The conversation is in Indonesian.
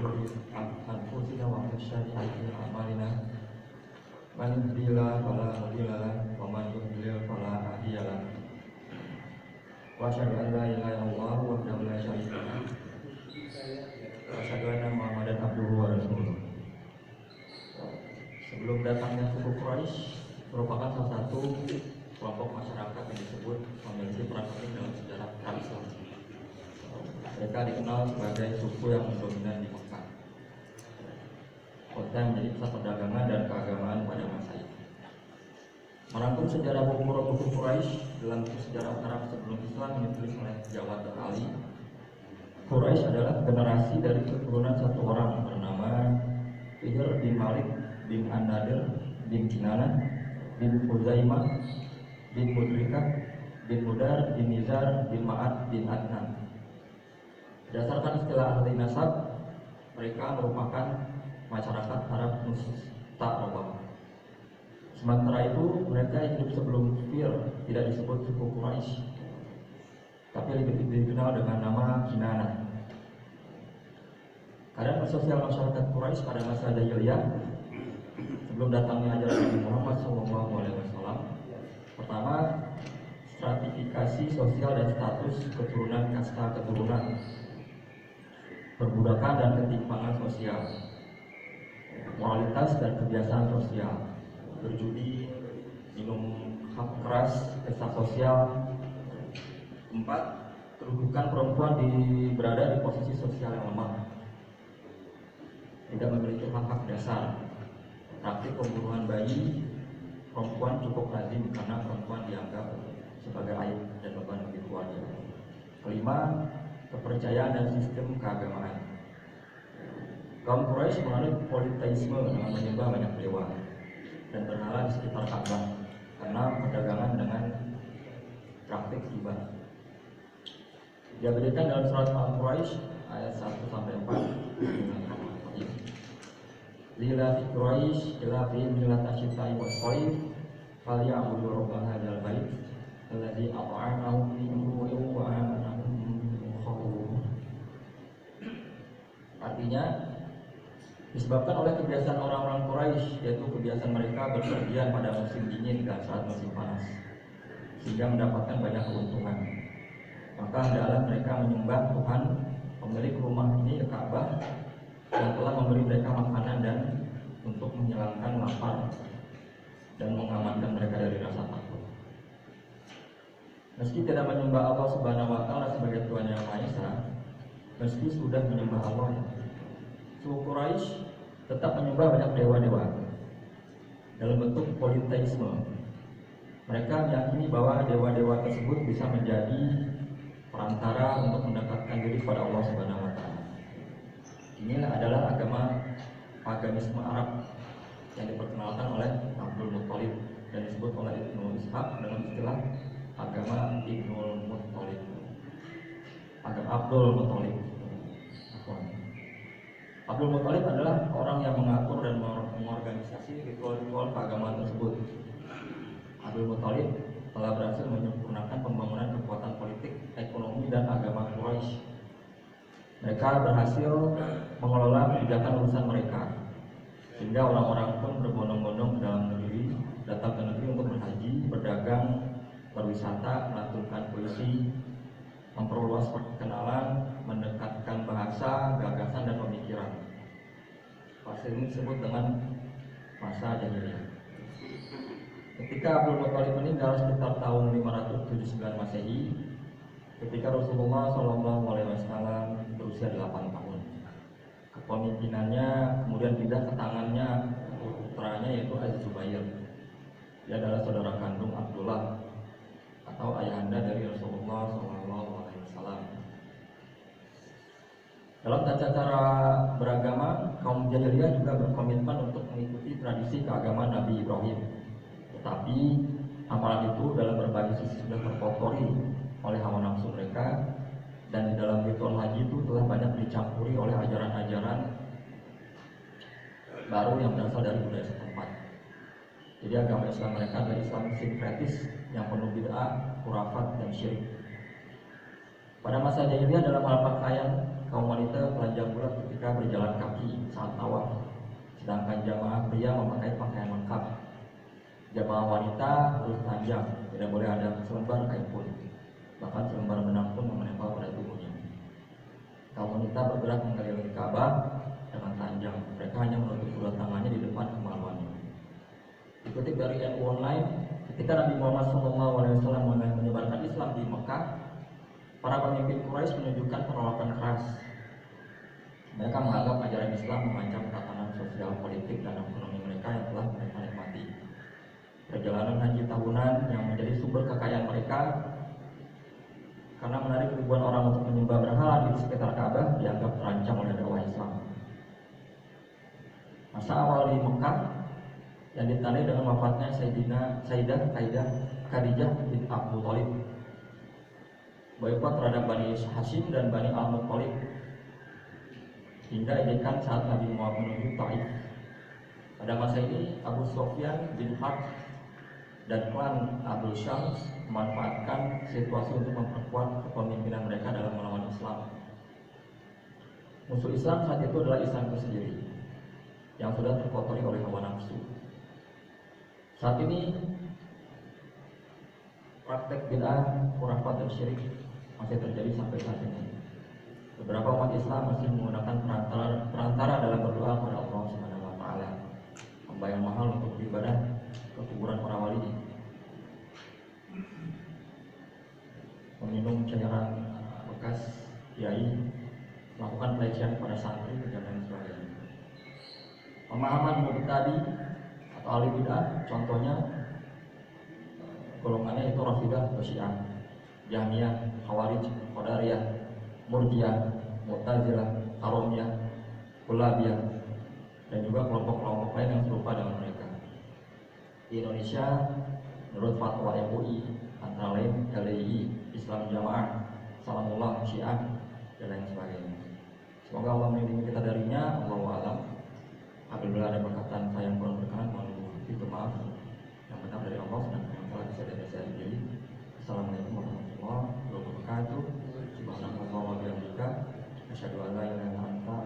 شرور أنفسنا ومن سيئات أعمالنا من يهده الله فلا مضل له ومن يضلل فلا هادي له وأشهد أن لا إله إلا الله وحده لا شريك له وأشهadu anna Muhammadan abduhu wa rasuluh. Sebelum datangnya suku Quraisy merupakan salah satu kelompok masyarakat yang disebut memiliki peran penting dalam sejarah Islam. Mereka dikenal sebagai suku yang mendominan di Mekah, kota yang menjadi pusat perdagangan dan keagamaan pada masa itu. Merangkum sejarah buku Quraisy dalam buku sejarah Arab sebelum Islam yang ditulis oleh Jawad al-Ali. Quraisy adalah generasi dari keturunan satu orang bernama Fihr bin Malik bin An-Nadir bin Kinanah bin Huzaimah bin Mudrikah bin Mudar bin Nizar bin Ma'ad bin Adnan. Berdasarkan istilah ahli nasab, mereka merupakan masyarakat Arab Musta'rabah. Sementara itu, mereka hidup sebelum Fihr tidak disebut suku Quraisy, tapi lebih dikenal dengan nama Kinanah. Keadaan sosial masyarakat Quraisy pada masa jahiliyah sebelum datangnya ajaran Nabi Muhammad SAW. Pertama, stratifikasi sosial dan status keturunan, kasta keturunan, perbudakan dan ketimpangan sosial, moralitas dan kebiasaan sosial, berjudi, minum keras, pesta sosial. 4. Kedudukan perempuan berada di posisi sosial yang lemah, tidak memiliki hak dasar. Praktik pembunuhan bayi perempuan cukup lazim karena perempuan dianggap sebagai aib dan beban bagi keluarga. 5. Kepercayaan dan sistem keagamaan. Kaum Quraisy menganut politeisme dengan menyembah banyak dewa dan berhala di sekitar Ka'bah karena perdagangan dengan praktik riba. Diabadikan dalam surat Al-Quraisy ayat 1-4. Lila fi Quraisy ila fi milat asyitai was qaif falyabudu rabb hadzal bait alladzi at'amahum min ju'in wa amanahum min khauf. Artinya, disebabkan oleh kebiasaan orang-orang Quraisy, yaitu kebiasaan mereka berpergian pada musim dingin dan saat musim panas, sehingga mendapatkan banyak keuntungan. Maka hendaklah mereka menyembah Tuhan pemilik rumah ini, Ka'bah, yang telah memberi mereka makanan dan untuk menghilangkan lapar dan mengamankan mereka dari rasa takut. Meski tidak menyembah Allah Subhanahu wa Ta'ala sebagai Tuhan yang Maha Esa, meski sudah menyembah Allah, suku Quraisy tetap menyembah banyak dewa-dewa dalam bentuk politeisme. Mereka meyakini bahwa dewa-dewa tersebut bisa menjadi perantara untuk mendekatkan diri kepada Allah Subhanahu wa Ta'ala. Inilah adalah agama paganisme Arab yang diperkenalkan oleh Abdul Muttalib dan disebut oleh Ibnu Ishaq dengan istilah agama Ibnul Muttalib. Agama Abdul Muttalib. Abdul Muttalib adalah orang yang mengatur dan mengorganisasi ritual-ritual keagamaan tersebut. Abdul Muttalib telah berhasil menyempurnakan pembangunan kekuatan politik, ekonomi, dan agama Quraisy. Mereka berhasil mengelola kebijakan urusan mereka, sehingga orang-orang pun berbondong-bondong ke dalam negeri, datang ke negeri untuk berhaji, berdagang, berwisata, melantunkan puisi, memperluas perkenalan, mendekatkan bahasa, gagasan, dan pemikiran. Fase ini disebut dengan masa jahiliyah. Ketika Abdul Muttalib meninggal sekitar tahun 579 Masehi, ketika Rasulullah SAW berusia 8 tahun, kepemimpinannya kemudian pindah ke tangannya putranya, yaitu Az-Zubair. Dia adalah saudara kandung Abdullah atau ayahanda dari Rasulullah SAW. Dalam tata cara beragama, kaum jahiliyah juga berkomitmen untuk mengikuti tradisi keagamaan Nabi Ibrahim. Tetapi amalan itu dalam berbagai sisi sudah terkotori oleh hawa nafsu mereka, dan di dalam ritual haji itu telah banyak dicampuri oleh ajaran-ajaran baru yang berasal dari budaya setempat. Jadi agama Islam mereka adalah Islam sinkretis yang penuh bid'ah, khurafat, dan syirik. Pada masa jahiliyah dalam hal pakaian, kaum wanita telanjang bulat ketika mereka berjalan kaki saat tawaf, sedangkan jamaah pria memakai pakaian lengkap. Jamaah wanita harus telanjang, tidak boleh ada selembar kain pun, bahkan selembar benang pun menempel pada tubuhnya. Kaum wanita bergerak mengelilingi Ka'bah dengan telanjang, mereka hanya menutup kedua tangannya di depan kemaluannya. Dikutip dari NU Online, ketika Nabi Muhammad SAW menyebarkan Islam di Mekah, para pemimpin Quraisy menunjukkan penolakan keras. Mereka menganggap ajaran Islam mengancam tatanan sosial, politik, dan ekonomi mereka yang telah mereka nikmati. Perjalanan haji tahunan yang menjadi sumber kekayaan mereka karena menarik ribuan orang untuk menyembah berhala di sekitar Ka'bah dianggap terancam oleh dakwah Islam. Masa awal di Mekah yang ditandai dengan wafatnya Sayyidah Khadijah bin Abu Thalib, boykot terhadap Bani Hashim dan Bani Al-Muttalib, hingga ejekan saat Nabi Muhammad menuju Taif. Pada masa ini Abu Sufyan bin Harb dan klan Abdul Syams memanfaatkan situasi untuk memperkuat kepemimpinan mereka dalam melawan Islam. Musuh Islam saat itu adalah Islam itu sendiri yang sudah terkotori oleh hawa nafsu. Saat ini praktek bid'ah, khurafat dan syirik masih terjadi sampai saat ini. Beberapa umat Islam masih menggunakan perantara dalam berdoa kepada Allah Subhanahu wa taala, membayar mahal untuk beribadah ke kuburan para wali, meminum cairan bekas kiai, melakukan pelecehan pada santri dan lain sebagainya. Pemahaman mubtadi atau ahli bid'ah, contohnya golongannya itu Rafidah, Syiah, Jahmiyah, Khawarij, Qadariyah, Murji'ah, Mu'tazilah, Karomiyah, Kullabiyah, dan juga kelompok-kelompok lain yang serupa dengan mereka. Di Indonesia, menurut fatwa MUI, antara lain LDI, Islam Jamaah, Salamullah, Syiah, dan lain sebagainya. Semoga Allah melindungi kita darinya. Allahu a'lam. Apabila ada perkataan saya yang kurang berkenan, mohon itu maaf. Yang benar dari Allah, sedangkan yang salah bisa dari saya sendiri. Assalamualaikum warahmatullahi wabarakatuh. Subhanallah wa bihamdika, asyhadu an la ilaha illa anta,